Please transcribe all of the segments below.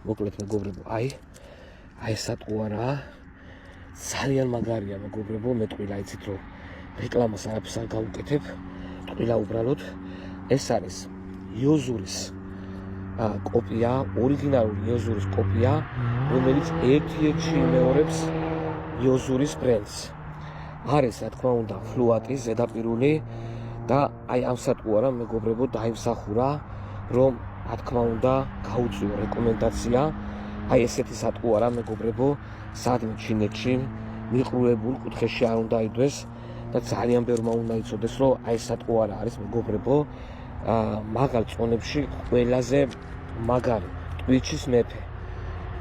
მოკლედ მეგობრებო, აი სატყუა რა. ძალიან მაგარია მეგობრებო, მე ტყილა იცით რომ რეკლამას არაფერს არ გავუკეთებ. ტყილა უბრალოდ ეს არის იოზურის კოპია, ორიგინალური იოზურის კოპია, რომელიც ერთ-ერთში იმეორებს იოზურის ბრენდს. არის რა თქმა უნდა ფლუატის ზედაპირული და აი ამ სატყუა რა მეგობრებო დაიმსახურა რომ რა თქმა უნდა გაუწიო რეკომენდაცია აი ესეთი სატყუა რა მეგობრებო სადმე ჩინეთში მიყრუებულ კუთხეში არ უნდა იდგეს და ძალიან ბევრმა უნდა იცოდეს რომ აი სატყუა რა არის მეგობრებო მაგალ წონებში ყველაზე მაგარი ტვიჩის მეფე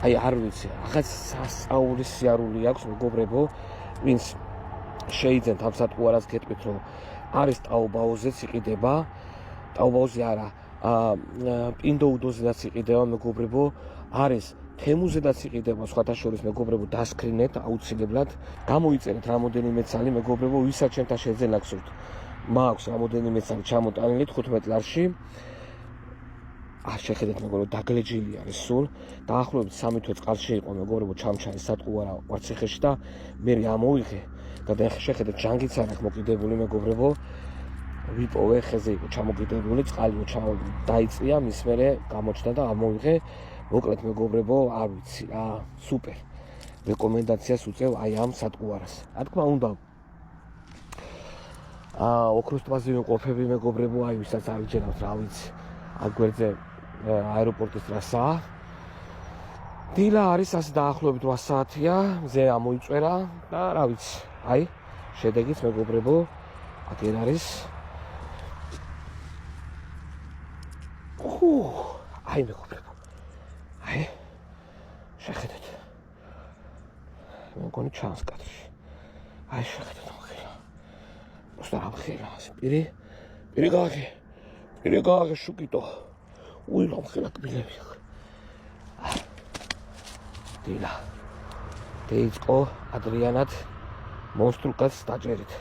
აი არ ვიცი რაღაც სასწაულის სიარული აქვს მეგობრებო ვინც შეიძლება ამ სატყუარას გეტყვით რომ არის ტაობაოზეც იყიდება ტაობაოზე არა პინდოუდოზედაც იყიდება მეგობრებო არის თემუზედაც იყიდება სხვათა შორის მეგობრებო დასკრინეთ აუცილებლად გამოიწერეთ რამოდენიმე ცალი მეგობრებო ვისაც ჩემთან შეძენა გსურთ მაქვს რამოდენიმე ცალი ჩამოტანილი 15 ლარში შეხედეთ მეგობრებო დაგლეჯილი არის სულ დაახლოებით 3 თვე წყალში იყო მეგობრებო ჩამჩარი სატყუა რა კვარცხეში და მე ამოვიღე და შეხედეთ ჯანგიც არ აქვს მოკიდებული მეგობრებო ვიპოვე ხეზე იყო ჩამოკიდებული წყალიო დაიწია მის მერე გამოჩნდა და ამოვიღე მოკლედ მეგობრებო არ ვიცი რა სუპერ რეკომენდაციას უწევ აი ამ სატყუარას რა თქმა უნდა ოქროს ტბაზე ვიმყოფები მეგობრებო აი ვისაც არ ვიჯერავს რა ვიცი აქ გვერდზე აეროპორტის ტრასაა დილა არის ასე დაახლოებით 8 საათია მზე ამოიწვერა და რა ვიცი აი შედეგიც მეგობრებო აქ არის აი მეგობრებო აი შეხედეთ მე მგონი ჩანს კადრში აი შეხედეთ მოხელა просто ამხელა პირი გააღე შუკიტო უი ამხელა კბილები დილა დაიწყო ადრიანად მონსტრუკაც დაჭერით